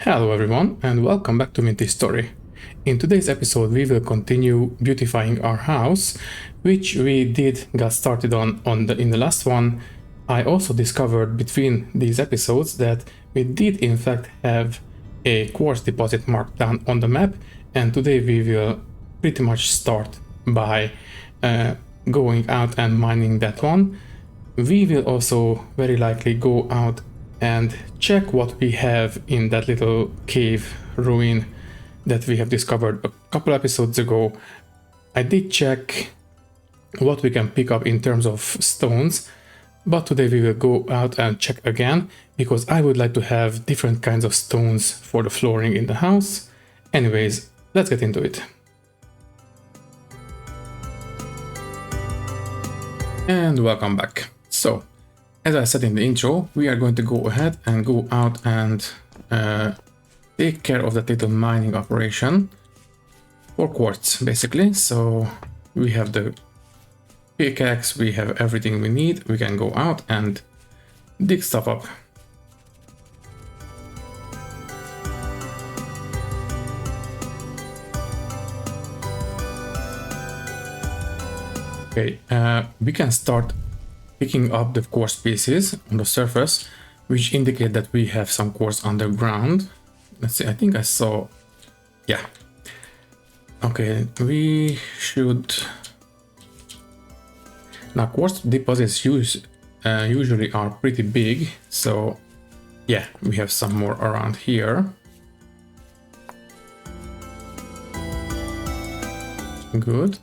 Hello everyone and welcome back to Minty Story. In today's episode we will continue beautifying our house, which we got started in the last one. I also discovered between these episodes that we did in fact have a quartz deposit marked down on the map, and today we will pretty much start by going out and mining that one. We will also very likely go out and check what we have in that little cave ruin that we have discovered a couple episodes ago. I did check what we can pick up in terms of stones, but today we will go out and check again because I would like to have different kinds of stones for the flooring in the house. Anyways, let's get into it. And welcome back. So, as I said in the intro, we are going to go ahead and go out and take care of that little mining operation for quartz, basically. So we have the pickaxe, we have everything we need. We can go out and dig stuff up. Okay, we can start picking up the quartz pieces on the surface, which indicate that we have some quartz underground. Let's see, I think I saw, yeah. Okay, we should... Now quartz deposits usually are pretty big, so yeah, we have some more around here. Good.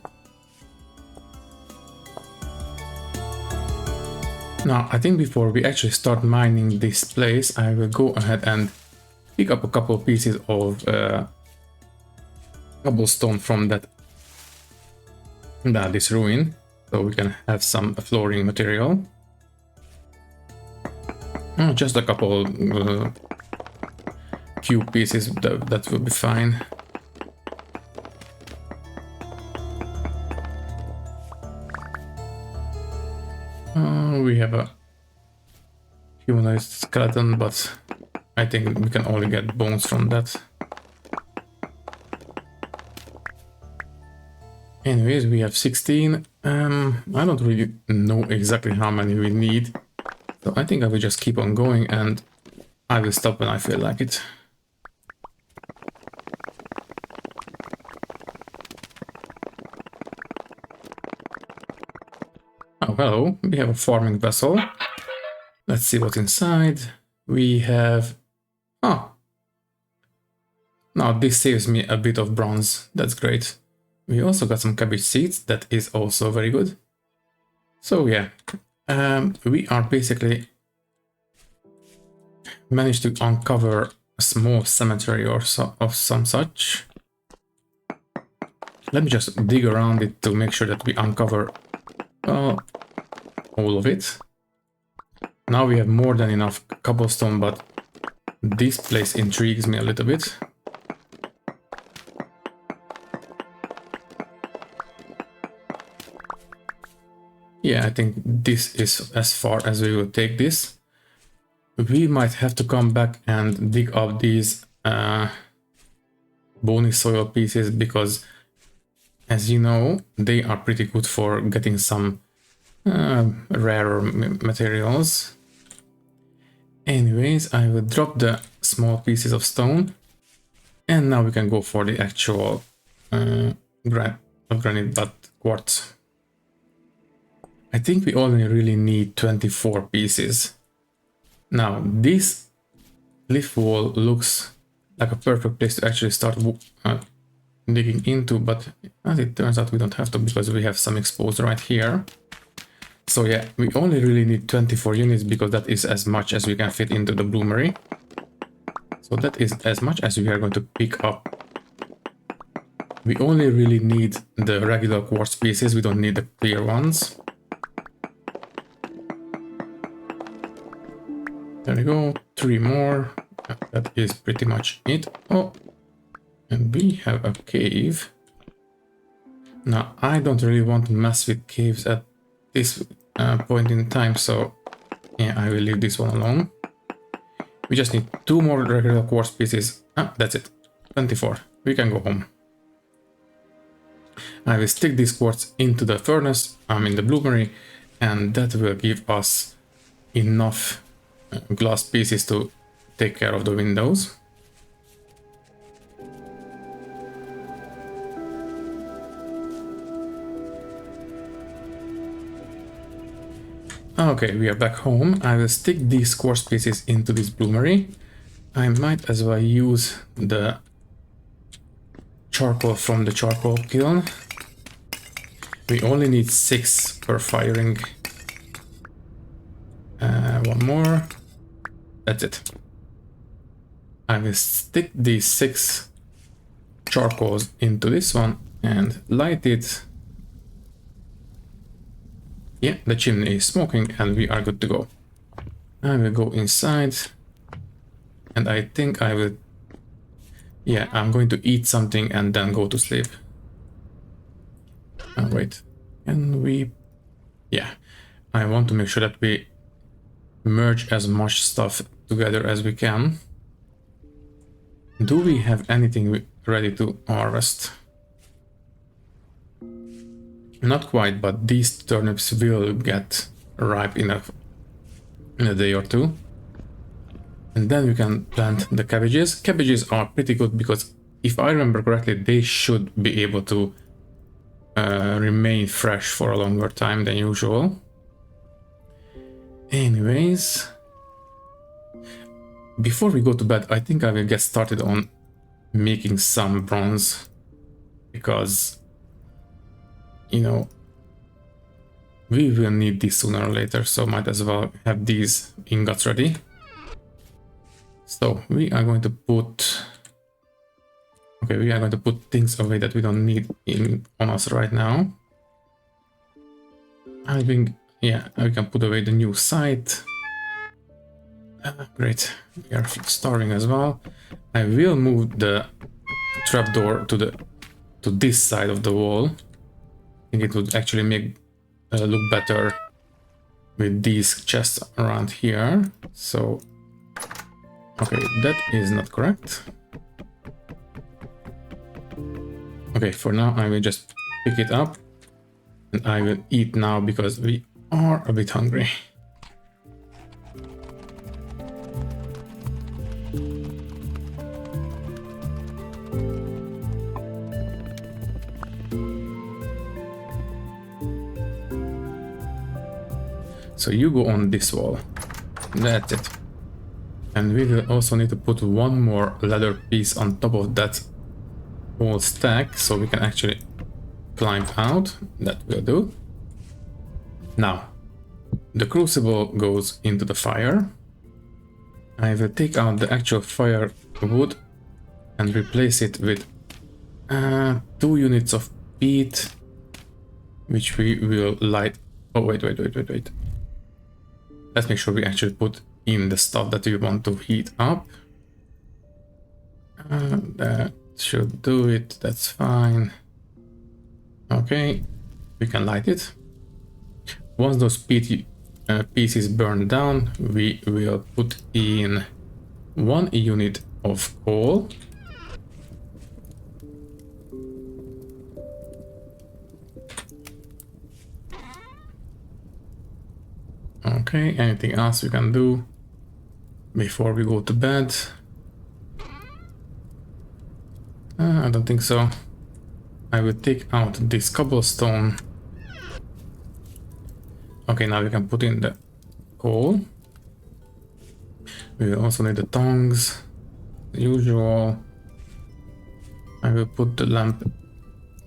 Now, I think before we actually start mining this place, I will go ahead and pick up a couple of pieces of cobblestone from this ruin, so we can have some flooring material. Just a couple cube pieces, that will be fine. We have a humanoid skeleton, but I think we can only get bones from that. Anyways, we have 16. I don't really know exactly how many we need, so I think I will just keep on going and I will stop when I feel like it. Oh, hello, we have a farming vessel. Let's see what's inside. We have... Oh! Now this saves me a bit of bronze, that's great. We also got some cabbage seeds, that is also very good. So yeah, we are basically managed to uncover a small cemetery or so, of some such. Let me just dig around it to make sure that we uncover all of it. Now we have more than enough cobblestone, but this place intrigues me a little bit. Yeah, I think this is as far as we will take this. We might have to come back and dig up these bony soil pieces because, as you know, they are pretty good for getting some rarer materials. Anyways, I will drop the small pieces of stone, and now we can go for the actual granite, but quartz. I think we only really need 24 pieces. Now, this cliff wall looks like a perfect place to actually start digging into, but as it turns out we don't have to because we have some exposed right here. So yeah, we only really need 24 units because that is as much as we can fit into the bloomery. So that is as much as we are going to pick up. We only really need the regular quartz pieces, we don't need the clear ones. There we go, 3 more. That is pretty much it. Oh, and we have a cave. Now, I don't really want to mess with caves at this point in time, so yeah, I will leave this one alone. We just need 2 more regular quartz pieces. Ah, that's it. 24. We can go home. I will stick these quartz into the furnace, in the bloomery, and that will give us enough glass pieces to take care of the windows. Okay, we are back home. I will stick these quartz pieces into this bloomery. I might as well use the charcoal from the charcoal kiln. We only need 6 per firing. 1 more. That's it. I will stick these 6 charcoals into this one and light it. Yeah, the chimney is smoking and we are good to go. I will go inside and I think I will... Yeah, I'm going to eat something and then go to sleep. Oh, wait, can we... Yeah, I want to make sure that we merge as much stuff together as we can. Do we have anything ready to harvest? Not quite, but these turnips will get ripe enough in a day or 2. And then we can plant the cabbages. Cabbages are pretty good because if I remember correctly, they should be able to remain fresh for a longer time than usual. Anyways, before we go to bed, I think I will get started on making some bronze because, you know, we will need this sooner or later, so might as well have these ingots ready. So we are going to put... Okay, we are going to put things away that we don't need on us right now. I think, yeah, we can put away the new site. Great, we are starving as well. I will move the trapdoor to this side of the wall. I think it would actually make look better with these chests around here. So, okay, that is not correct. Okay, for now I will just pick it up and I will eat now because we are a bit hungry. So you go on this wall. That's it. And we will also need to put 1 more leather piece on top of that whole stack so we can actually climb out. That will do. Now, the crucible goes into the fire. I will take out the actual firewood and replace it with 2 units of peat, which we will light. Oh, wait. Let's make sure we actually put in the stuff that we want to heat up. That should do it, that's fine. Okay, we can light it. Once those peat pieces burn down, we will put in 1 unit of coal. Okay, anything else we can do before we go to bed? I don't think so. I will take out this cobblestone. Okay, now we can put in the coal. We will also need the tongs, the usual. I will put the lamp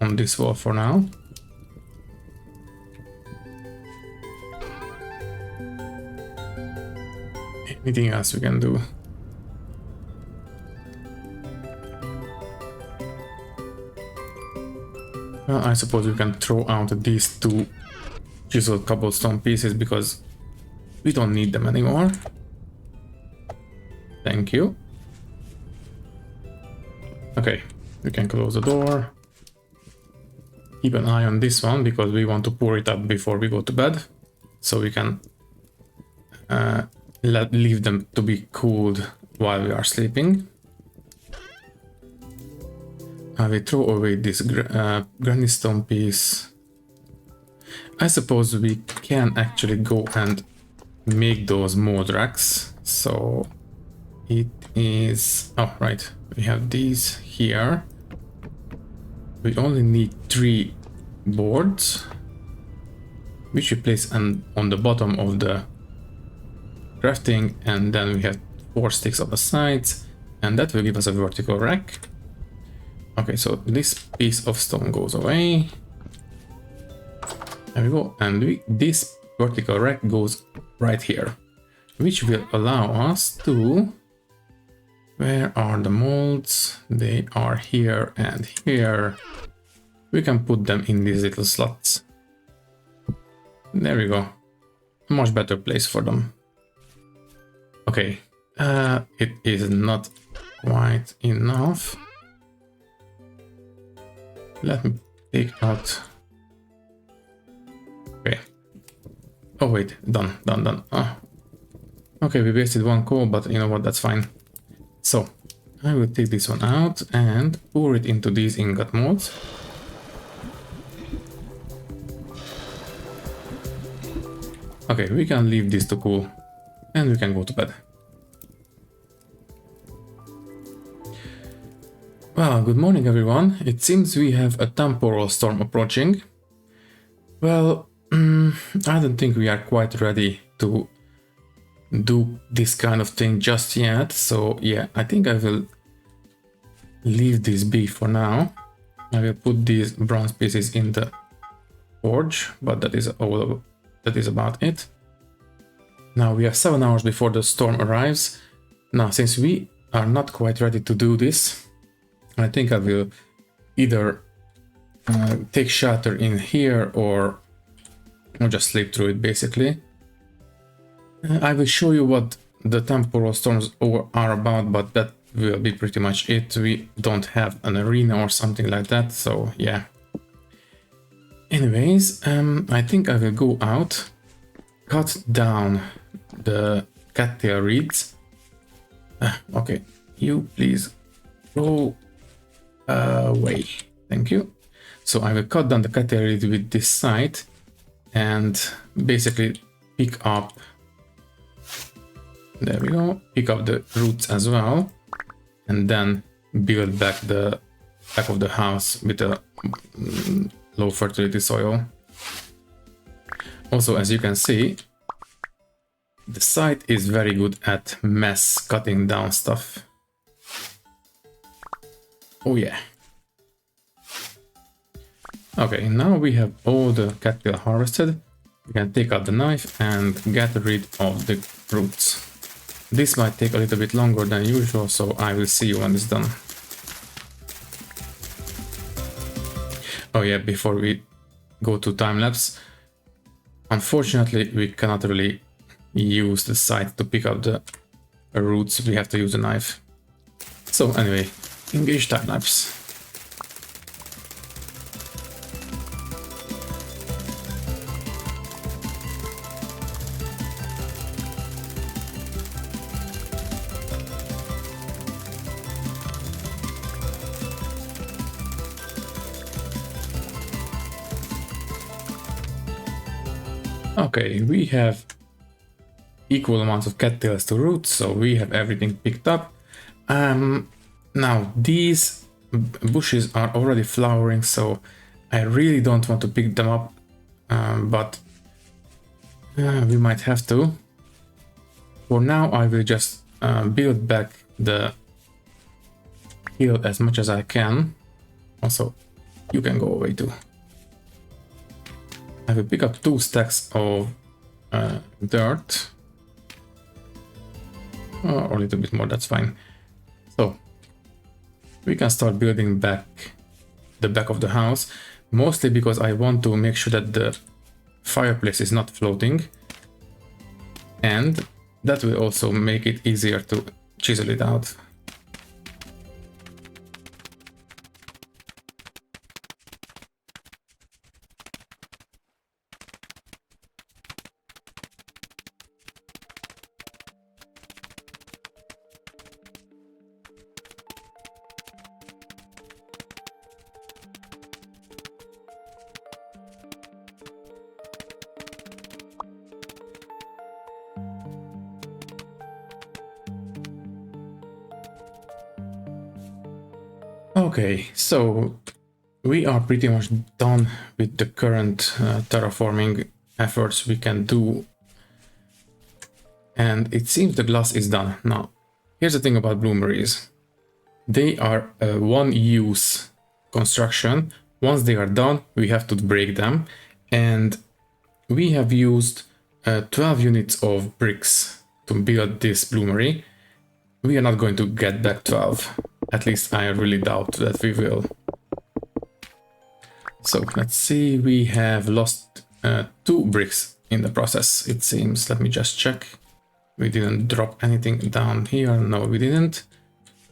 on this wall for now. Anything else we can do? Well, I suppose we can throw out these 2 chiseled cobblestone pieces because we don't need them anymore. Thank you. Okay, we can close the door. Keep an eye on this one because we want to pour it up before we go to bed. So we can leave them to be cooled while we are sleeping. I will throw away this granny stone piece. I suppose we can actually go and make those mold racks. So it is... oh, right. We have these here. We only need 3 boards, which we place on the bottom of the crafting, and then we have 4 sticks on the sides, and that will give us a vertical rack. Okay, so this piece of stone goes away. There we go, and this vertical rack goes right here, which will allow us to... where are the molds? They are here and here. We can put them in these little slots. There we go. A much better place for them. Okay, it is not quite enough. Let me take out... okay. Oh wait, done. Oh. Okay, we wasted 1 coal, but you know what, that's fine. So, I will take this one out and pour it into these ingot molds. Okay, we can leave this to cool, and we can go to bed. Well, good morning everyone. It seems we have a temporal storm approaching. Well, I don't think we are quite ready to do this kind of thing just yet, so yeah, I think I will leave this be for now. I will put these bronze pieces in the forge, but that is about it. Now we have 7 hours before the storm arrives. Now, since we are not quite ready to do this, I think I will either take shelter in here or just sleep through it, basically. I will show you what the temporal storms are about, but that will be pretty much it. We don't have an arena or something like that, so yeah. Anyways, I think I will go out, cut down the cattail reeds. Okay, you please go away. Thank you. So I will cut down the cattail reeds with this scythe and basically pick up... there we go, pick up the roots as well, and then build back the back of the house with a low fertility soil. Also, as you can see, the site is very good at mass cutting down stuff. Oh yeah. Okay, now we have all the cattail harvested. We can take out the knife and get rid of the roots. This might take a little bit longer than usual, so I will see you when it's done. Oh yeah, before we go to time-lapse, unfortunately we cannot really use the scythe to pick up the roots, we have to use a knife. So anyway, engage time-lapse. Okay, we have equal amounts of cattails to roots, so we have everything picked up. Now these bushes are already flowering, so I really don't want to pick them up, but we might have to. For now, I will just build back the hill as much as I can. Also, you can go away too. I will pick up 2 stacks of dirt. Or a little bit more, that's fine. So, we can start building back the back of the house. Mostly because I want to make sure that the fireplace is not floating. And that will also make it easier to chisel it out. Okay, so we are pretty much done with the current terraforming efforts we can do. And it seems the glass is done. Now, here's the thing about bloomeries. They are a one-use construction. Once they are done, we have to break them. And we have used 12 units of bricks to build this bloomery. We are not going to get back 12. At least I really doubt that we will. So let's see, we have lost 2 bricks in the process, it seems. Let me just check. We didn't drop anything down here. No, we didn't.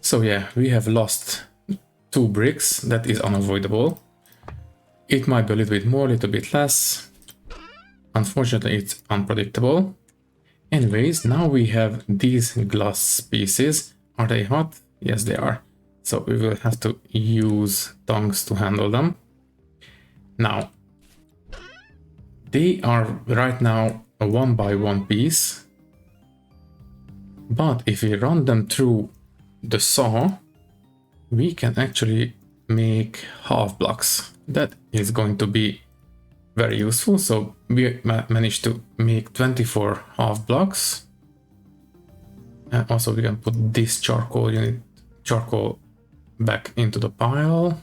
So yeah, we have lost 2 bricks. That is unavoidable. It might be a little bit more, a little bit less. Unfortunately, it's unpredictable. Anyways, now we have these glass pieces. Are they hot? Yes, they are. So we will have to use tongs to handle them. Now, they are right now a 1x1 piece. But if we run them through the saw, we can actually make half blocks. That is going to be very useful. So we managed to make 24 half blocks. And also we can put this charcoal back into the pile.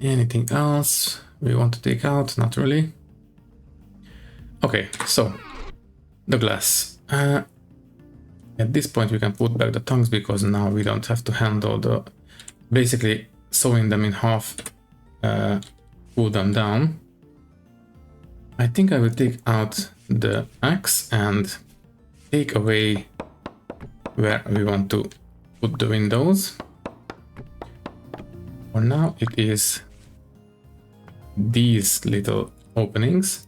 Anything else we want to take out? Not really. Okay, so the glass. At this point we can put back the tongs because now we don't have to handle the basically sewing them in half, pull them down. I think I will take out the axe and take away where we want to put the windows. For now it is these little openings.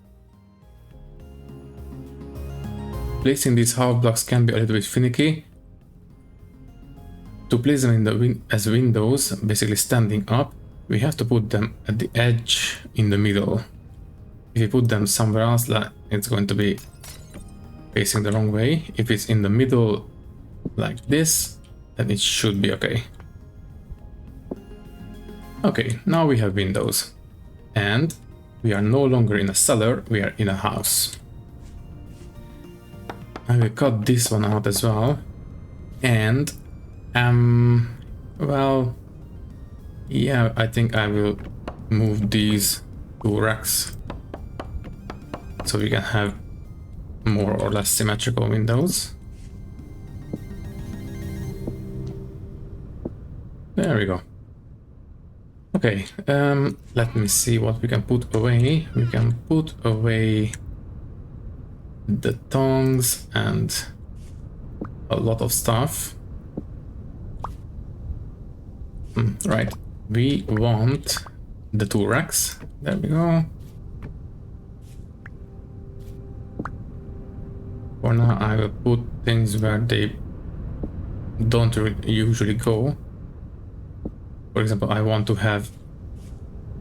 Placing these half blocks can be a little bit finicky. To place them in the as windows, basically standing up, we have to put them at the edge in the middle. If you put them somewhere else, it's going to be facing the wrong way. If it's in the middle like this, then it should be okay. Okay, now we have windows. And we are no longer in a cellar, we are in a house. I will cut this one out as well. And, well, yeah, I think I will move these 2 racks so we can have more or less symmetrical windows. There we go. Okay, let me see what we can put away. We can put away the tongs and a lot of stuff. Right, we want the 2 racks. There we go. For now, I will put things where they don't usually go. For example, I want to have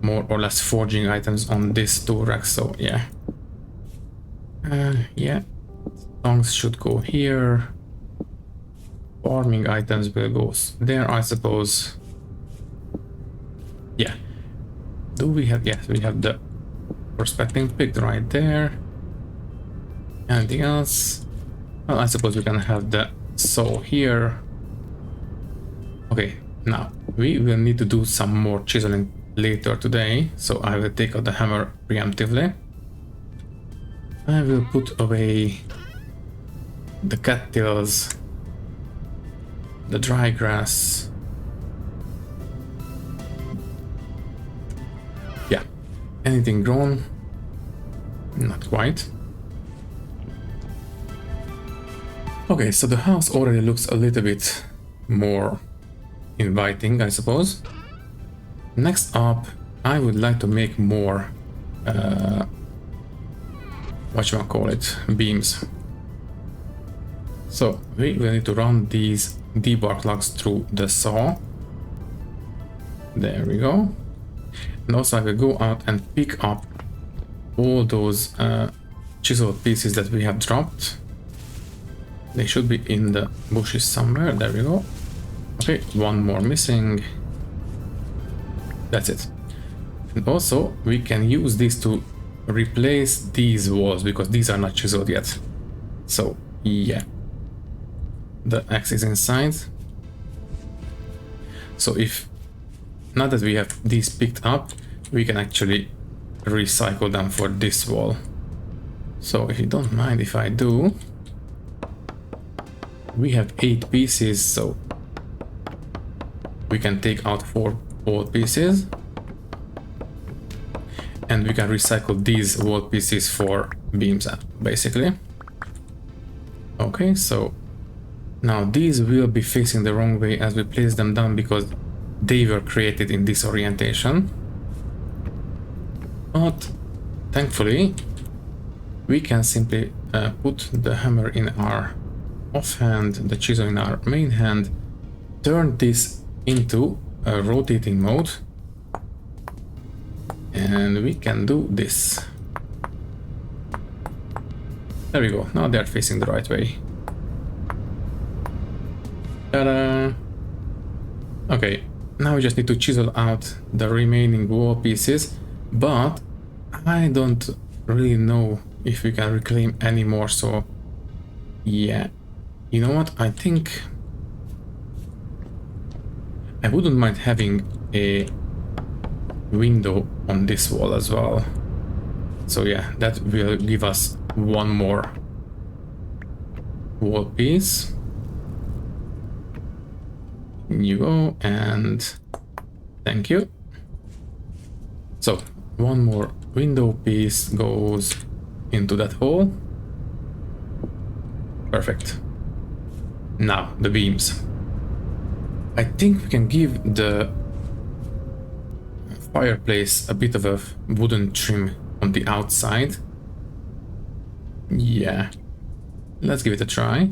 more or less forging items on this 2 racks, so yeah. Yeah, tongs should go here. Farming items will go there, I suppose. Yeah. Do we have, yes, we have the prospecting pick right there. Anything else? Well, I suppose we can have the saw here. Okay, now we will need to do some more chiseling later today, so I will take out the hammer preemptively. I will put away the cattails, the dry grass. Yeah, anything grown? Not quite. Okay, so the house already looks a little bit more inviting, I suppose. Next up, I would like to make more beams. So we will need to run these debark logs through the saw. There we go. And also I will go out and pick up all those chiseled pieces that we have dropped. They should be in the bushes somewhere. There we go. Okay, one more missing. That's it. And also, we can use this to replace these walls, because these are not chiseled yet. So, yeah. The axe is inside. So if, now that we have these picked up, we can actually recycle them for this wall. So if you don't mind if I do, we have 8 pieces, so we can take out 4 wall pieces. And we can recycle these wall pieces for beams, basically. Okay, so now these will be facing the wrong way as we place them down because they were created in this orientation. But thankfully, we can simply put the hammer in our offhand, the chisel in our main hand, turn this into a rotating mode, and we can do this. There we go, now they're facing the right way. Ta-da! Okay, now we just need to chisel out the remaining wall pieces, but I don't really know if we can reclaim any more, so yeah. You know what, I think I wouldn't mind having a window on this wall as well. So yeah, that will give us one more wall piece. You go, and thank you. So one more window piece goes into that hole. Perfect. Now the beams. I think we can give the fireplace a bit of a wooden trim on the outside. Yeah, let's give it a try.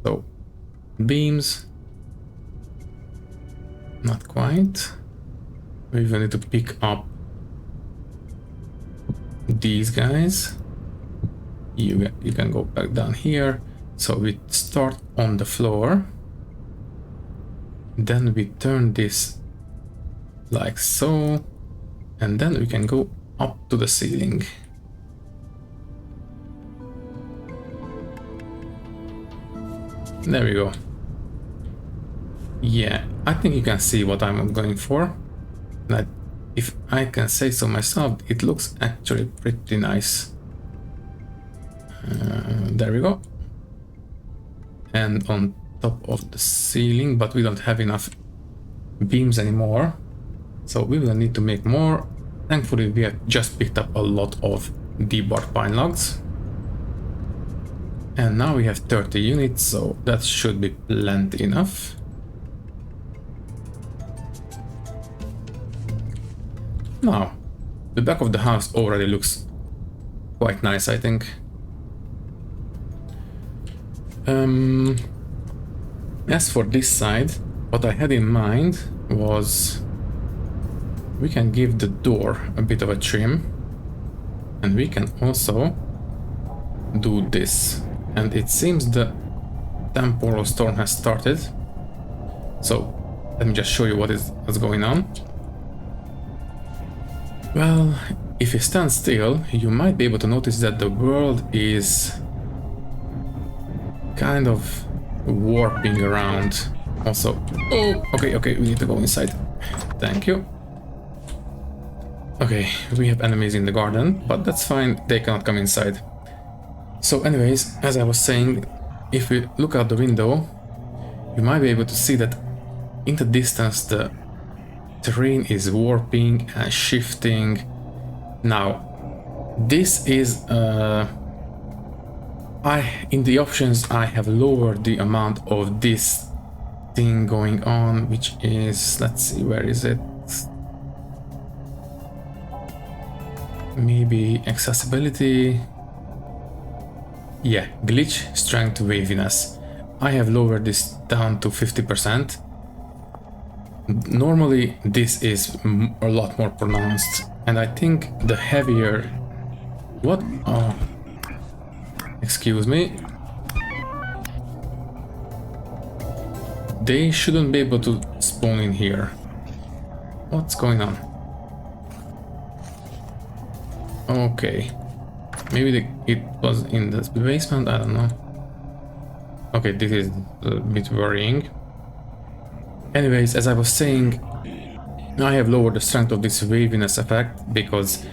So beams. Not quite. We will need to pick up these guys. You can go back down here. So we start on the floor. Then we turn this like so. And then we can go up to the ceiling. There we go. Yeah, I think you can see what I'm going for. Like, if I can say so myself, it looks actually pretty nice. There we go. And on top of the ceiling, but we don't have enough beams anymore, so we will need to make more. Thankfully, we have just picked up a lot of debarked pine logs. And now we have 30 units, so that should be plenty enough. Now, the back of the house already looks quite nice, I think. As for this side, what I had in mind was we can give the door a bit of a trim, and we can also do this. And it seems the temporal storm has started. So let me just show you what's going on. Well, if you stand still, you might be able to notice that the world is kind of warping around. Also, oh, okay, we need to go inside. Thank you. Okay, we have enemies in the garden, but that's fine, they cannot come inside. So anyways, as I was saying, if we look out the window, you might be able to see that in the distance the terrain is warping and shifting. Now, this is in the options I have lowered the amount of this thing going on, which is, let's see, where is it? Maybe accessibility. Yeah, glitch, strength, waviness. I have lowered this down to 50%. Normally this is a lot more pronounced, and I think the heavier... What? Oh, excuse me. they shouldn't be able to spawn in here. What's going on? Okay. Maybe it was in the basement, I don't know. Okay, this is a bit worrying. Anyways, as I was saying, I have lowered the strength of this waviness effect because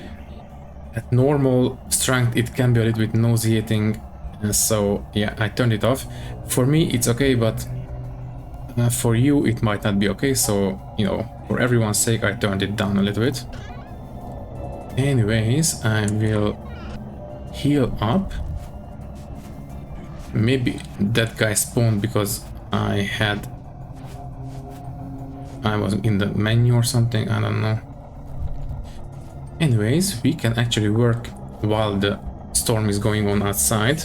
at normal strength it can be a little bit nauseating, and so yeah, I turned it off. For me it's okay, but for you it might not be okay, so you know, for everyone's sake I turned it down a little bit. Anyways, I will heal up. Maybe that guy spawned because I was in the menu or something, I don't know. Anyways, we can actually work while the storm is going on outside.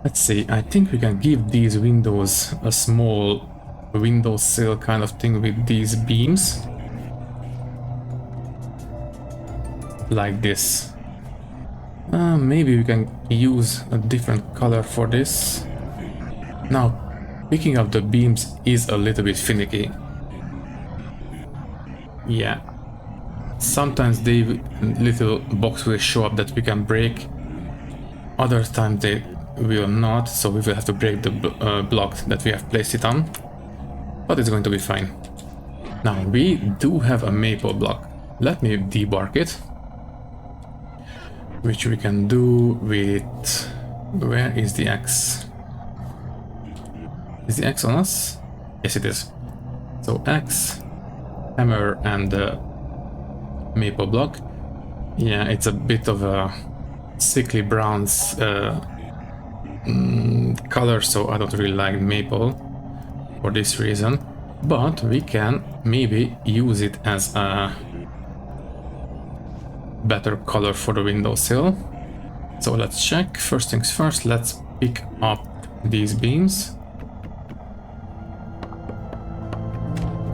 Let's see, I think we can give these windows a small windowsill kind of thing with these beams. Like this. Maybe we can use a different color for this. Now, picking up the beams is a little bit finicky. Yeah. Sometimes the little box will show up that we can break. Other times they will not, so we will have to break the block that we have placed it on. But it's going to be fine. Now, we do have a maple block. Let me debark it. Which we can do with... Where is the X? Is the X on us? Yes, it is. So X, hammer, and the maple block. Yeah, it's a bit of a sickly bronze color, so I don't really like maple for this reason. But we can maybe use it as a better color for the windowsill. So let's check. First things first, let's pick up these beams.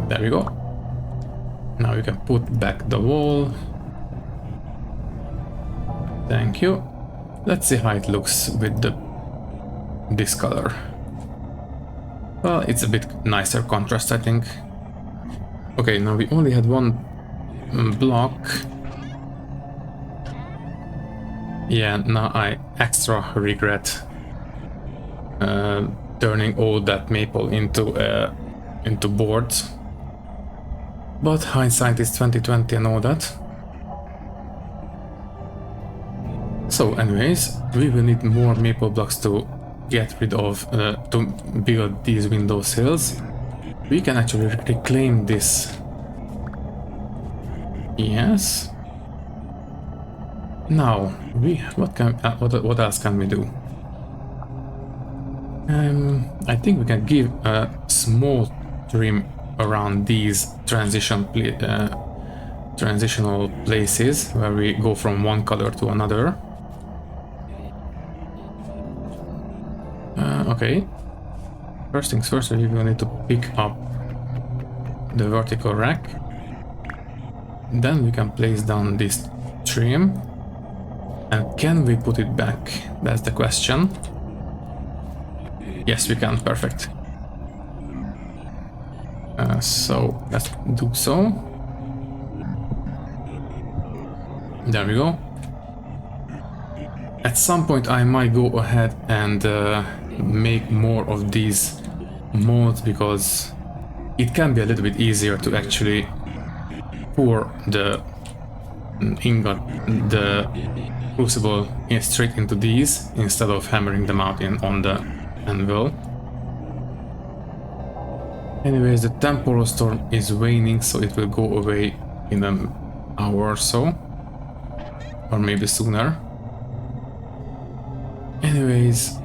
There we go. Now you can put back the wall. Thank you. Let's see how it looks with this color. Well, it's a bit nicer contrast, I think. Okay, now we only had one block. Yeah, now I extra regret turning all that maple into boards. But hindsight is 20/20 and all that. So anyways, we will need more maple blocks to get rid of, to build these windowsills. We can actually reclaim this. Yes. Now, what else can we do? I think we can give a small trim around these transitional places where we go from one color to another. Okay. First things first, we will need to pick up the vertical rack. Then we can place down this trim. And can we put it back? That's the question. Yes, we can. Perfect. So let's do so. There we go. At some point I might go ahead and make more of these molds, because it can be a little bit easier to actually pour the ingot, the crucible straight into these instead of hammering them out on the anvil. Anyways, the temporal storm is waning, so it will go away in an hour or so, or maybe sooner. Anyways,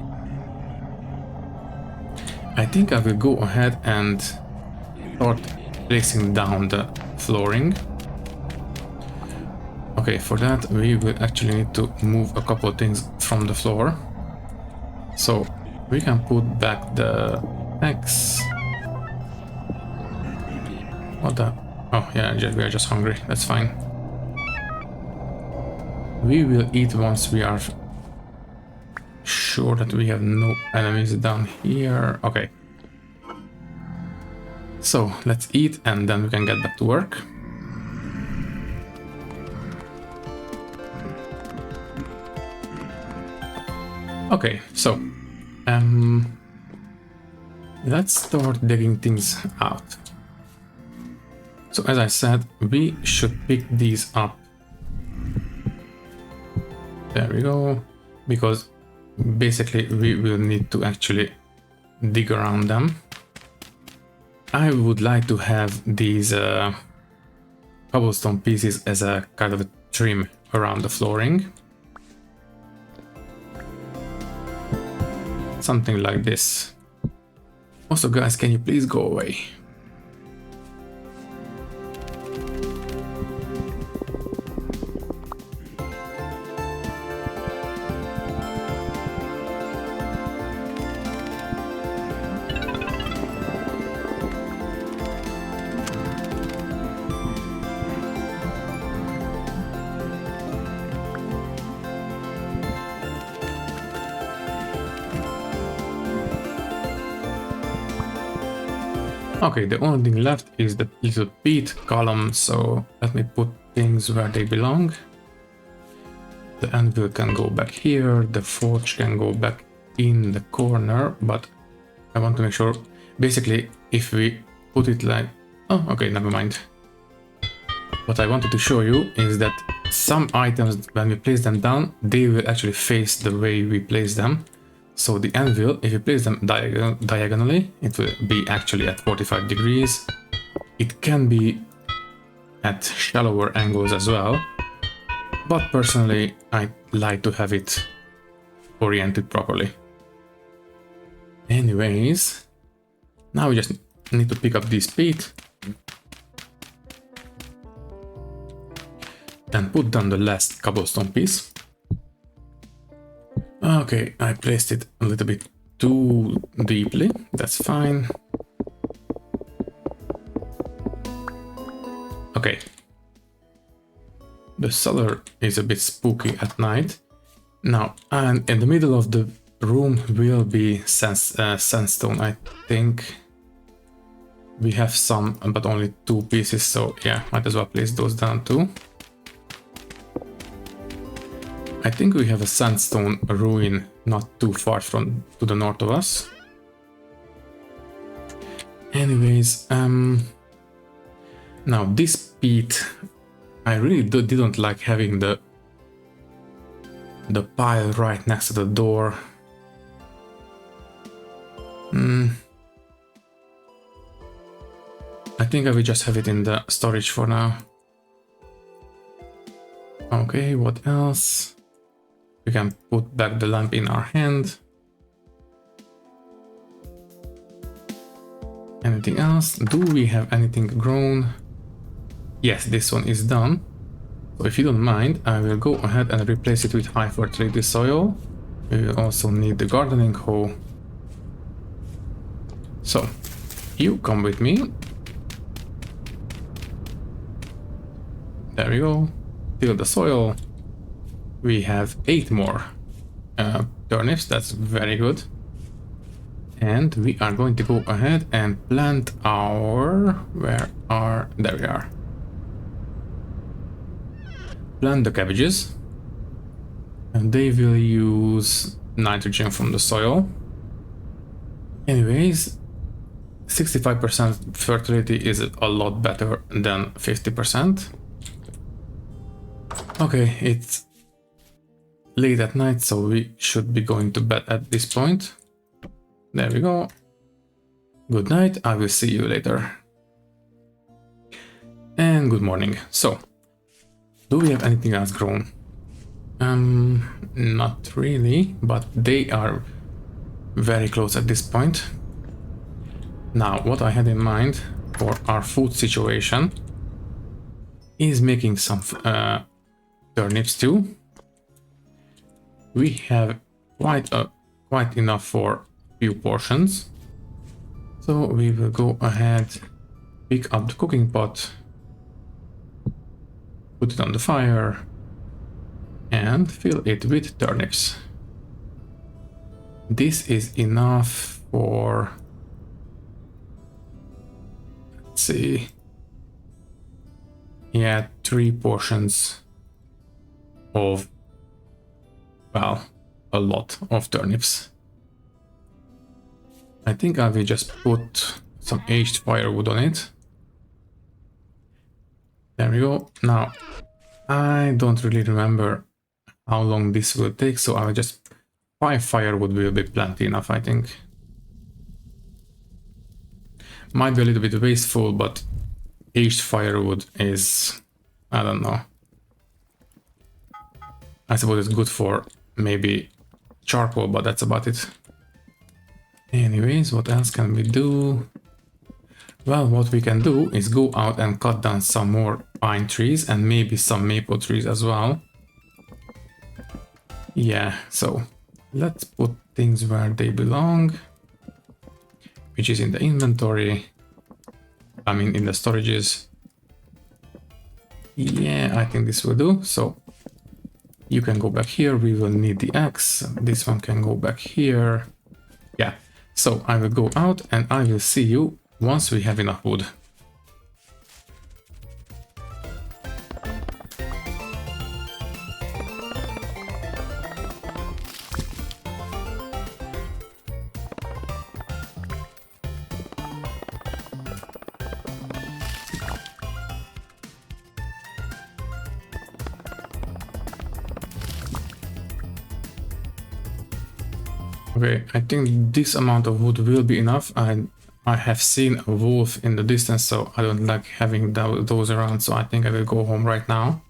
I think I will go ahead and start placing down the flooring. Okay, for that we will actually need to move a couple of things from the floor. So we can put back the X. What the? Oh yeah, we are just hungry. That's fine. We will eat once we are sure that we have no enemies down here. Okay, So let's eat and then we can get back to work. Okay, so let's start digging things out. So as I said, we should pick these up. There we go, because basically we will need to actually dig around them. I would like to have these cobblestone pieces as a kind of a trim around the flooring. Something like this. Also, guys, can you please go away? Okay, the only thing left is the little peat column, so let me put things where they belong. The anvil can go back here, the forge can go back in the corner, but I want to make sure, basically, if we put it like... Oh, okay, never mind. What I wanted to show you is that some items, when we place them down, they will actually face the way we place them. So the anvil, if you place them diagonally, it will be actually at 45 degrees. It can be at shallower angles as well, but personally I like to have it oriented properly. Anyways, now we just need to pick up this peat and put down the last cobblestone piece. Okay, I placed it a little bit too deeply, that's fine. Okay. The cellar is a bit spooky at night. Now, and in the middle of the room will be sandstone, I think. We have some, but only 2 pieces, so yeah, might as well place those down too. I think we have a sandstone ruin not too far from to the north of us. Anyways, now this peat, I really didn't like having the pile right next to the door. I think I will just have it in the storage for now. Okay, what else? We can put back the lamp in our hand. Anything else? Do we have anything grown? Yes, this one is done. So if you don't mind, I will go ahead and replace it with high fertility soil. We will also need the gardening hoe. So, you come with me. There we go. Till the soil. We have 8 more turnips, that's very good. And we are going to go ahead and plant our... there we are. Plant the cabbages. And they will use nitrogen from the soil. Anyways, 65% fertility is a lot better than 50%. Okay, it's late at night, so we should be going to bed at this point. There we go. Good night, I will see you later. And good morning. So, do we have anything else grown? Not really, but they are very close at this point. Now, what I had in mind for our food situation is making some turnips too. We have quite enough for a few portions, so we will go ahead, pick up the cooking pot, put it on the fire, and fill it with turnips. This is enough for see. Yeah, 3 portions of, well, a lot of turnips. I think I will just put some aged firewood on it. There we go. Now, I don't really remember how long this will take, so I will just... 5 firewood will be plenty enough, I think. Might be a little bit wasteful, but aged firewood is... I don't know. I suppose it's good for maybe charcoal, but that's about it. Anyways, what else can we do? Well, what we can do is go out and cut down some more pine trees and maybe some maple trees as well. Yeah, so let's put things where they belong, which is in the inventory. I mean, in the storages. Yeah, I think this will do. So you can go back here. We will need the axe. This one can go back here. Yeah, so I will go out and I will see you once we have enough wood. Okay, I think this amount of wood will be enough. I have seen a wolf in the distance, so I don't like having those around, so I think I will go home right now.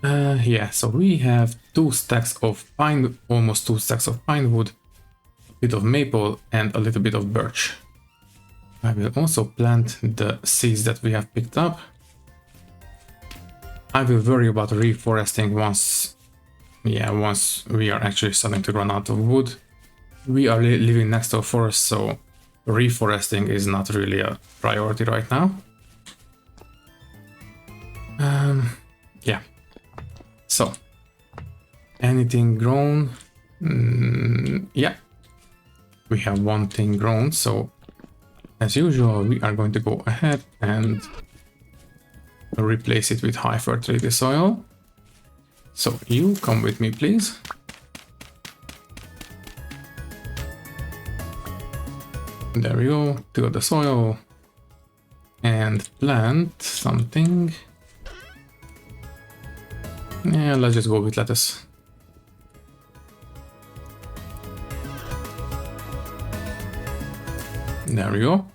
Yeah, so we have 2 stacks of pine, almost 2 stacks of pine wood, a bit of maple and a little bit of birch. I will also plant the seeds that we have picked up. I will worry about reforesting once we are actually starting to run out of wood. We are living next to a forest, so reforesting is not really a priority right now. Yeah. So, anything grown? Yeah. We have 1 thing grown, so as usual, we are going to go ahead and replace it with high fertility soil. So you come with me, please. There we go. Till the soil and plant something. Yeah, let's just go with lettuce. There we go.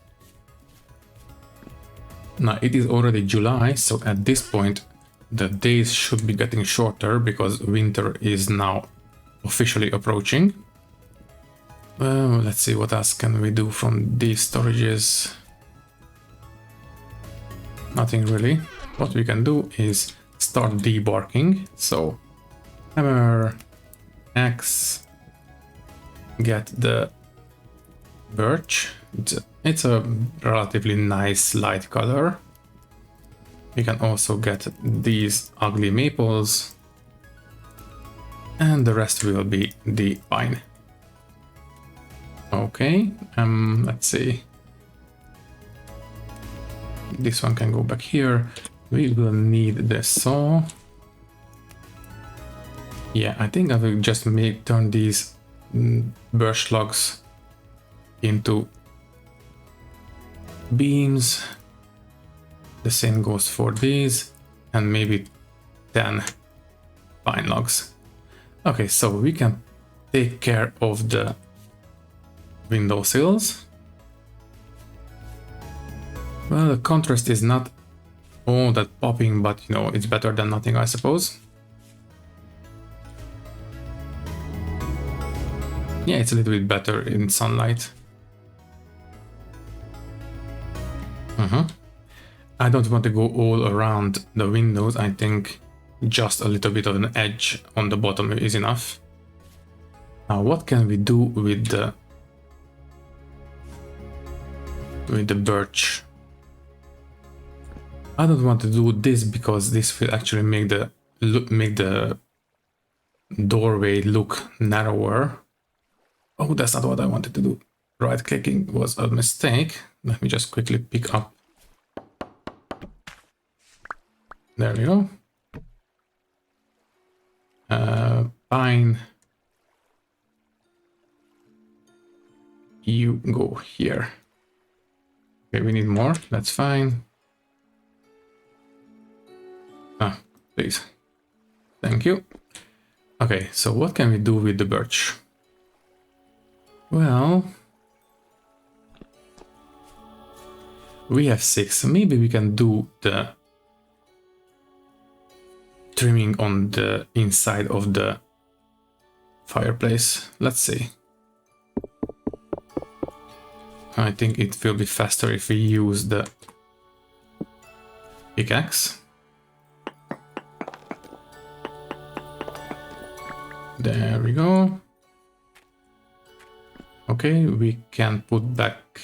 Now it is already July, so at this point the days should be getting shorter because winter is now officially approaching. Let's see what else can we do from these storages. Nothing really. What we can do is start debarking. So hammer, axe, get the birch. It's a relatively nice light color. We can also get these ugly maples, and the rest will be the pine. Okay, let's see. This one can go back here. We will need the saw. Yeah, I think I will just turn these birch logs into beams. The same goes for these, and maybe 10 pine logs. Okay, so we can take care of the windowsills. Well, the contrast is not all that popping, but you know, it's better than nothing, I suppose. Yeah, it's a little bit better in sunlight. I don't want to go all around the windows. I think just a little bit of an edge on the bottom is enough. Now, what can we do with the birch? I don't want to do this because this will actually make the doorway look narrower. Oh, that's not what I wanted to do. Right clicking was a mistake. Let me just quickly pick up There we go. Pine. You go here. Okay, we need more. That's fine. Ah, please. Thank you. Okay, so what can we do with the birch? Well, we have 6. Maybe we can do the trimming on the inside of the fireplace. Let's see. I think it will be faster if we use the pickaxe. There we go. Okay, we can put back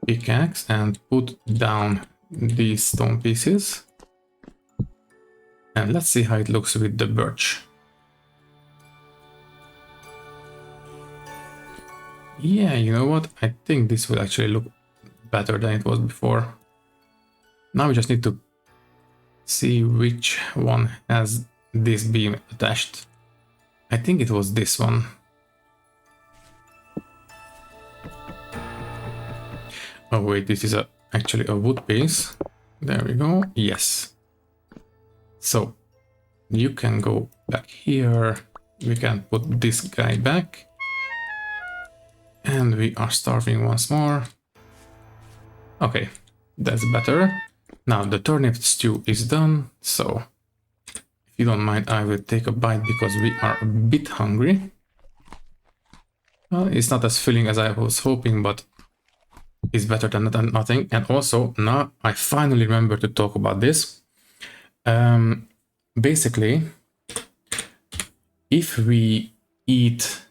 pickaxe and put down these stone pieces. And let's see how it looks with the birch. Yeah, you know what? I think this will actually look better than it was before. Now we just need to see which one has this beam attached. I think it was this one. Oh wait, this is actually a wood piece. There we go. Yes. So you can go back here. We can put this guy back. And we are starving once more. Okay, that's better. Now the turnip stew is done. So if you don't mind, I will take a bite because we are a bit hungry. Well, it's not as filling as I was hoping, but it's better than nothing. And also now I finally remember to talk about this. Basically, if we eat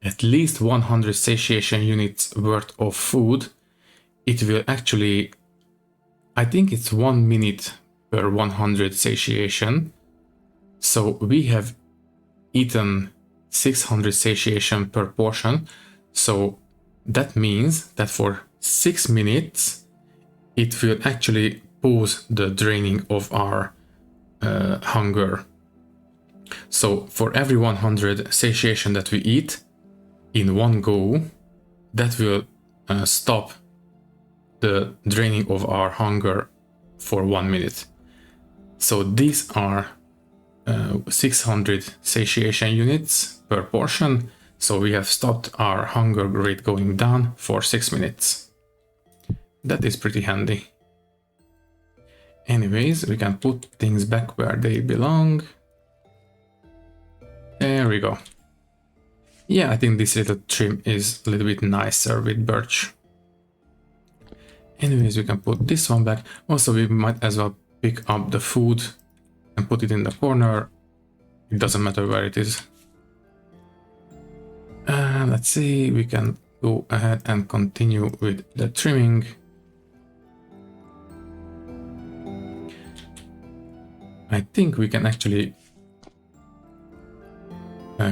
at least 100 satiation units worth of food, it will actually, I think it's 1 minute per 100 satiation. So we have eaten 600 satiation per portion. So that means that for 6 minutes, it will actually pause the draining of our hunger. So for every 100 satiation that we eat in one go, that will stop the draining of our hunger for 1 minute. So these are 600 satiation units per portion. So we have stopped our hunger rate going down for 6 minutes. That is pretty handy. Anyways, we can put things back where they belong. There we go. Yeah, I think this little trim is a little bit nicer with birch. Anyways, we can put this one back. Also, we might as well pick up the food and put it in the corner. It doesn't matter where it is. Let's see, we can go ahead and continue with the trimming. I think we can actually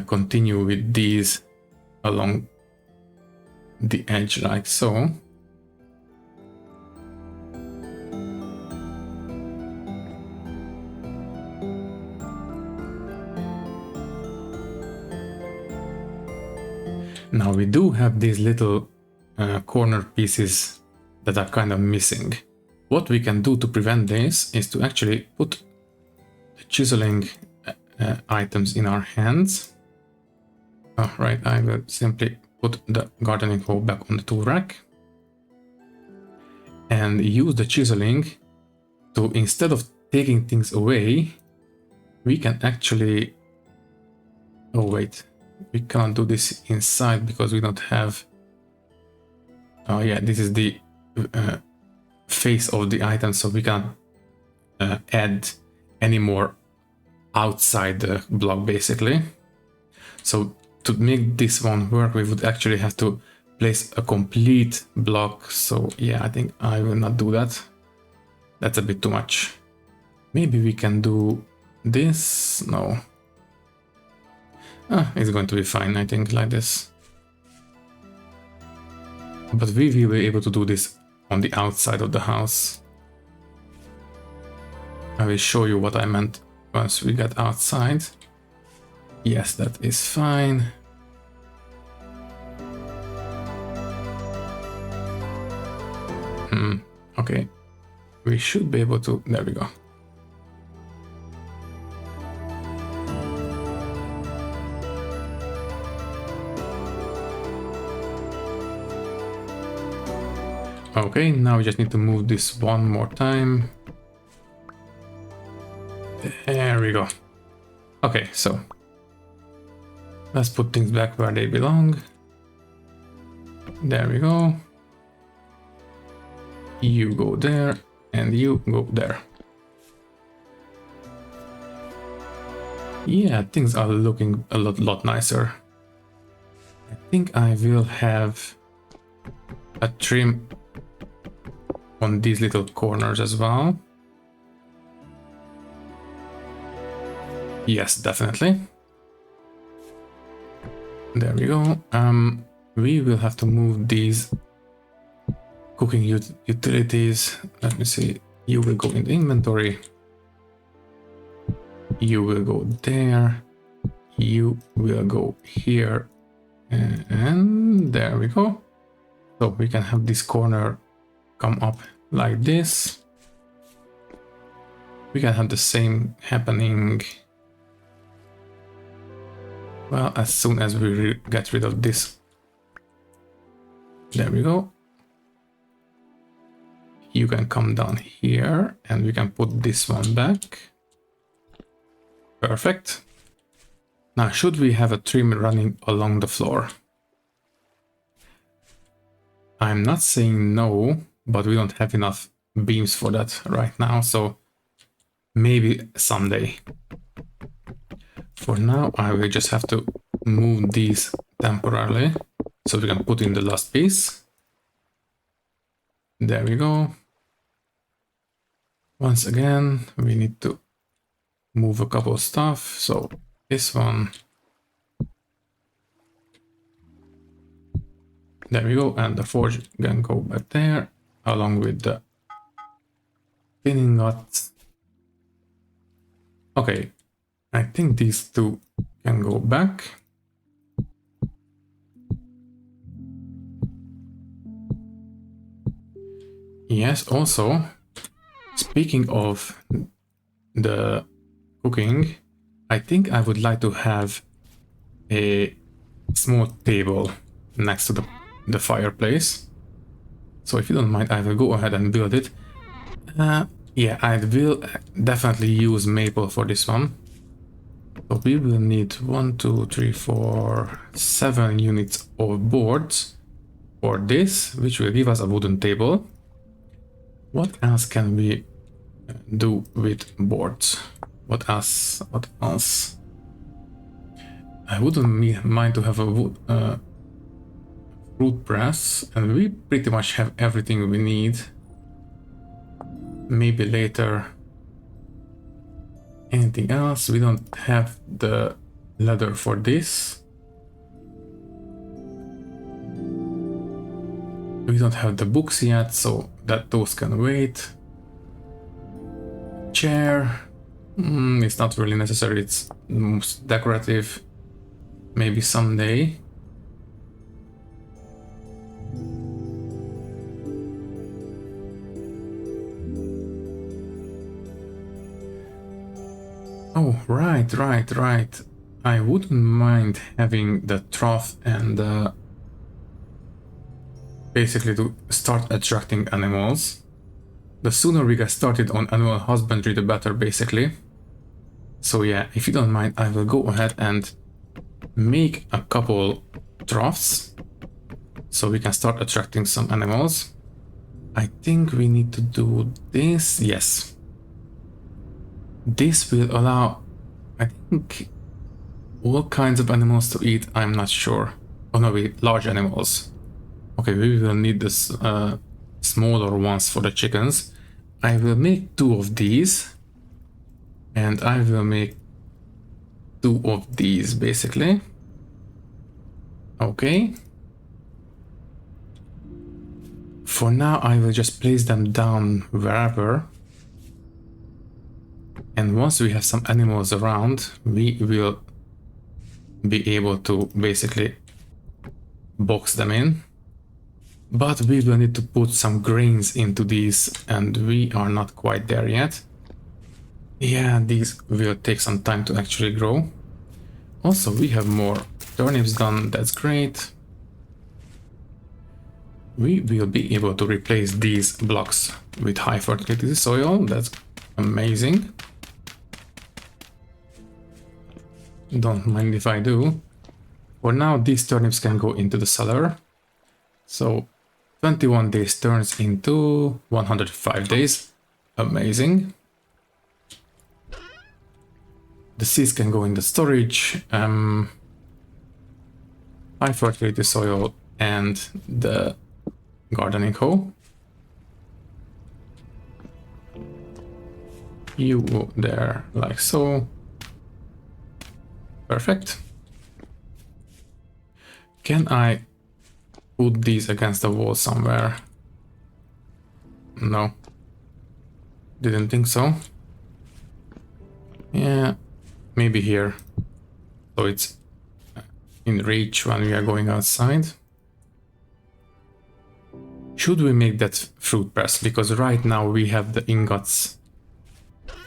continue with these along the edge like so. Now we do have these little corner pieces that are kind of missing. What we can do to prevent this is to actually put the chiseling items in our hands. Oh, right, I will simply put the gardening hoe back on the tool rack and use the chiseling to, instead of taking things away, we can actually, oh wait, we cannot do this inside because we don't have, oh yeah, this is the face of the item, so we can't add any more outside the block basically. So to make this one work, we would actually have to place a complete block. So yeah, I think I will not do that. That's a bit too much. Maybe we can do this. No. It's going to be fine, I think, like this. But we will be able to do this on the outside of the house. I will show you what I meant once we get outside. Yes, that is fine. Okay, we should be able to, there we go. Okay, now we just need to move this one more time. There we go. Okay, so let's put things back where they belong. There we go. You go there, and you go there. Yeah, things are looking a lot nicer. I think I will have a trim on these little corners as well. Yes, definitely. There we go. We will have to move these cooking utilities. Let me see. You will go in the inventory. You will go there. You will go here. And there we go. So we can have this corner come up like this. We can have the same happening. Well, as soon as we get rid of this. There we go. You can come down here and we can put this one back. Perfect. Now, should we have a trim running along the floor? I'm not saying no, but we don't have enough beams for that right now, so maybe someday. For now, I will just have to move these temporarily so we can put in the last piece. There we go. Once again, we need to move a couple of stuff. So this one. There we go. And the forge can go back there along with the pinning nuts. Okay. I think these two can go back. Yes, also, speaking of the cooking, I think I would like to have a small table next to the fireplace. So if you don't mind, I will go ahead and build it. Yeah, I will definitely use maple for this one. So we will need 1, 2, 3, 4, 7 units of boards for this, which will give us a wooden table. What else can we do with boards? What else? What else? I wouldn't mind to have a fruit press, and we pretty much have everything we need. Maybe later. Anything else? We don't have the leather for this. We don't have the books yet, so those can wait. Chair. It's not really necessary, it's most decorative. Maybe someday. Oh, right. I wouldn't mind having the trough and basically to start attracting animals. The sooner we get started on animal husbandry, the better, basically. So yeah, if you don't mind, I will go ahead and make a couple troughs so we can start attracting some animals. I think we need to do this. Yes. This will allow, I think, all kinds of animals to eat. I'm not sure. Oh no, large animals. Okay, we will need this smaller ones for the chickens. I will make 2 of these. And I will make 2 of these, basically. Okay. For now, I will just place them down wherever. And once we have some animals around, we will be able to basically box them in. But we will need to put some grains into these, and we are not quite there yet. Yeah, these will take some time to actually grow. Also, we have more turnips done, that's great. We will be able to replace these blocks with high fertility soil, that's amazing. Don't mind if I do. For now, these turnips can go into the cellar. So 21 days turns into 105 days. Amazing. The seeds can go in the storage. High fertility soil and the gardening hoe. You go there like so. Perfect. Can I put these against the wall somewhere? No. Didn't think so. Yeah, maybe here. So it's in reach when we are going outside. Should we make that fruit press? Because right now we have the ingots,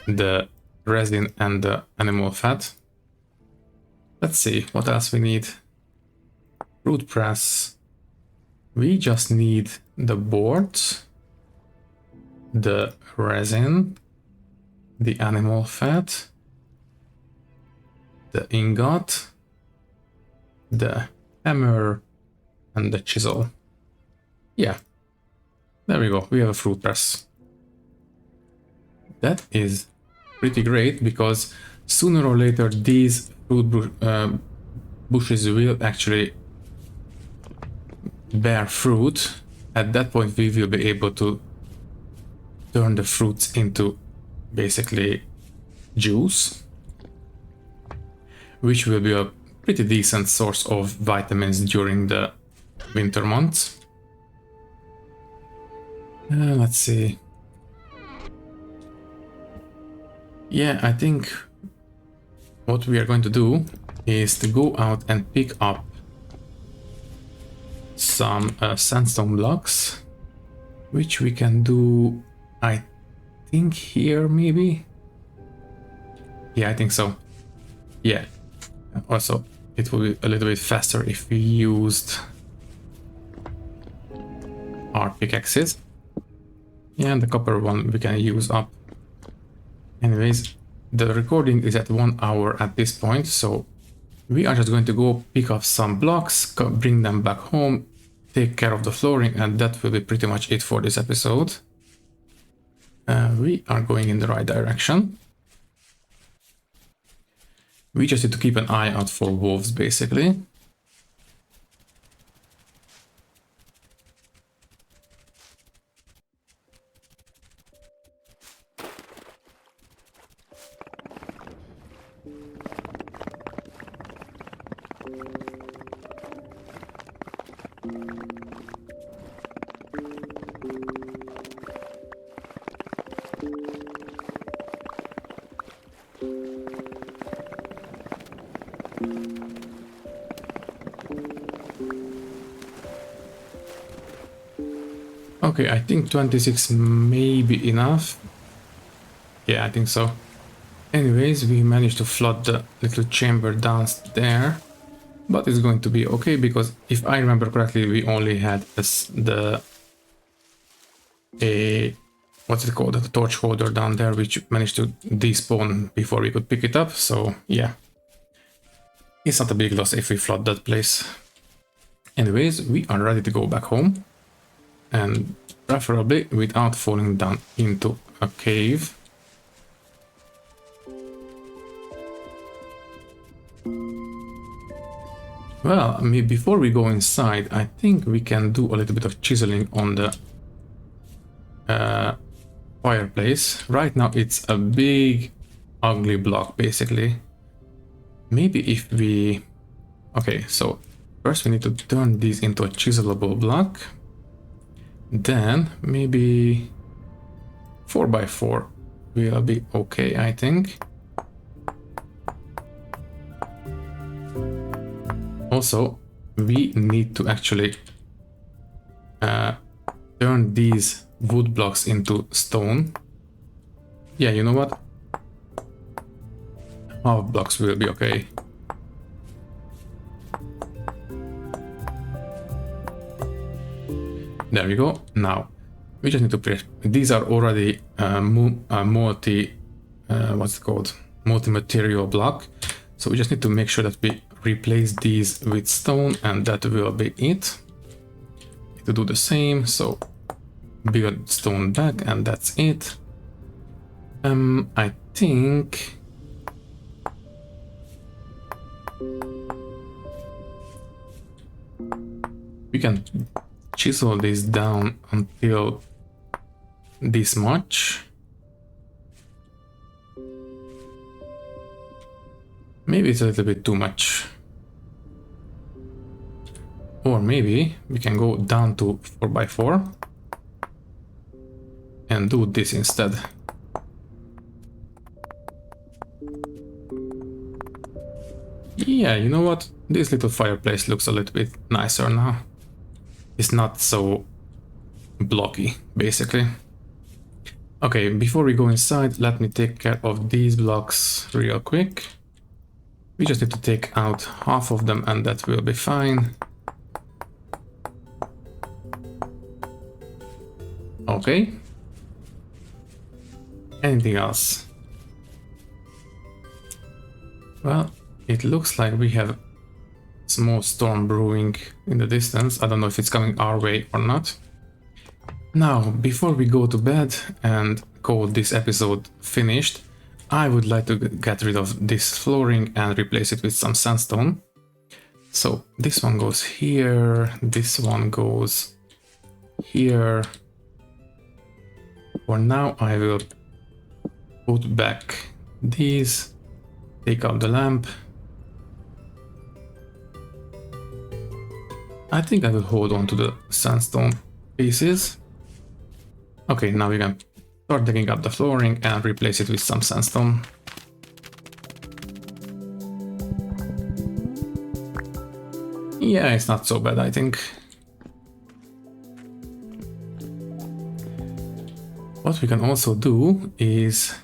the resin and the animal fat. Let's see what else we need. Fruit press. We just need the boards, the resin, the animal fat, the ingot, the hammer, and the chisel. Yeah, there we go. We have a fruit press. That is pretty great because sooner or later these fruit bushes will actually bear fruit. At that point we will be able to turn the fruits into basically juice, which will be a pretty decent source of vitamins during the winter months. Let's see. Yeah, I think what we are going to do is to go out and pick up some sandstone blocks, which we can do, I think here maybe. Yeah, I think so. Yeah. Also, it will be a little bit faster if we used our pickaxes. Yeah, and the copper one we can use up. Anyways, the recording is at 1 hour at this point, so we are just going to go pick up some blocks, bring them back home, take care of the flooring, and that will be pretty much it for this episode. We are going in the right direction. We just need to keep an eye out for wolves, basically. Okay, I think 26 may be enough. Yeah, I think so. Anyways, we managed to flood the little chamber down there, but it's going to be okay because if I remember correctly, we only had what's it called, the torch holder down there, which managed to despawn before we could pick it up. So yeah, it's not a big loss if we flood that place. Anyways, we are ready to go back home, and preferably without falling down into a cave. Well, I mean, before we go inside, I think we can do a little bit of chiseling on the fireplace. Right now it's a big ugly block basically. Maybe if we... Okay, so first we need to turn these into a chiselable block. Then maybe 4x4 will be okay, I think. Also, we need to actually turn these wood blocks into stone. Yeah, you know what? Half blocks will be okay. There we go. Now, we just need to press. These are already what's it called? Multi-material block. So we just need to make sure that we replace these with stone, and that will be it. Need to do the same. So build stone back, and that's it. I think we can chisel this down until this much. Maybe it's a little bit too much. Or maybe we can go down to 4x4 and do this instead. Yeah, you know what? This little fireplace looks a little bit nicer now. It's not so blocky, basically. Okay, before we go inside, let me take care of these blocks real quick. We just need to take out half of them, and that will be fine. Okay. Anything else? Well, it looks like we have a small storm brewing in the distance. I don't know if it's coming our way or not. Now, before we go to bed and call this episode finished, I would like to get rid of this flooring and replace it with some sandstone. So this one goes here, this one goes here. For now, I will put back these, take out the lamp. I think I will hold on to the sandstone pieces. Okay, now we can start digging up the flooring and replace it with some sandstone. Yeah, it's not so bad, I think. What we can also do is,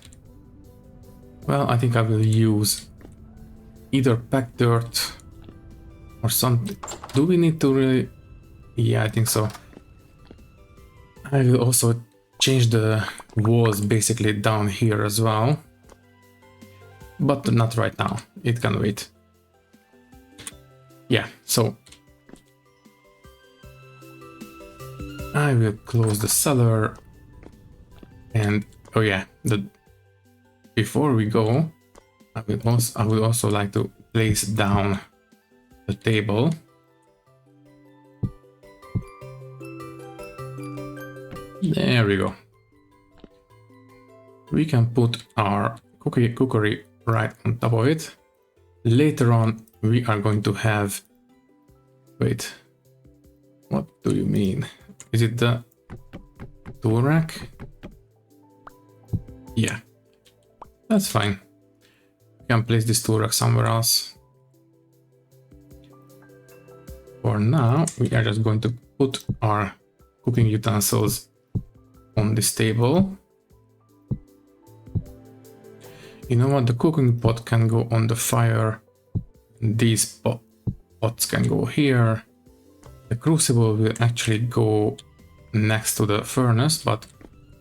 well, I think I will use either packed dirt or something. Do we need to really? Yeah, I think so. I will also change the walls basically down here as well, but not right now. It can wait. Yeah, so I will close the cellar. And oh yeah, before we go, I would also like to place down the table. There we go. We can put our cookery right on top of it. Later on, we are going to have. Wait, what do you mean? Is it the tool rack? Yeah, that's fine. We can place this tool rack somewhere else. For now, we are just going to put our cooking utensils on this table. You know what? The cooking pot can go on the fire. These pots can go here. The crucible will actually go next to the furnace, but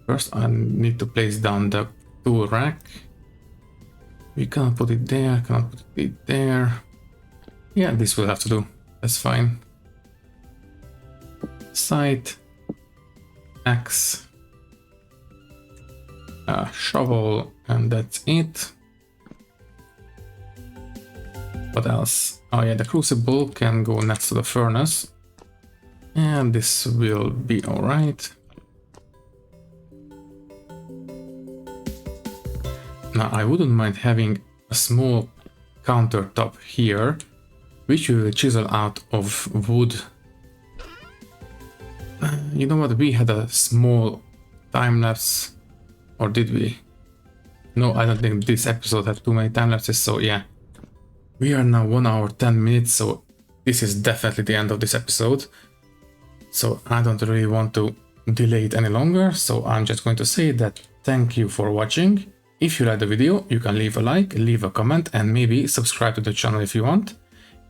first I need to place down the tool rack. We cannot put it there, cannot put it there. Yeah, this will have to do. That's fine. Scythe, axe, shovel, and that's it. What else? Oh yeah, the crucible can go next to the furnace. And this will be alright. Now I wouldn't mind having a small countertop here, which we will chisel out of wood. You know what, we had a small time lapse, or did we? No, I don't think this episode had too many time lapses, so yeah. We are now 1 hour 10 minutes, so this is definitely the end of this episode. So I don't really want to delay it any longer, so I'm just going to say that thank you for watching. If you like the video, you can leave a like, leave a comment, and maybe subscribe to the channel if you want.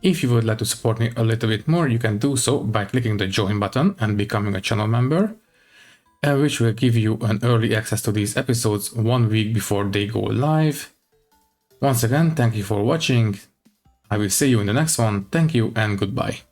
If you would like to support me a little bit more, you can do so by clicking the join button and becoming a channel member, which will give you an early access to these episodes 1 week before they go live. Once again, thank you for watching. I will see you in the next one. Thank you and goodbye.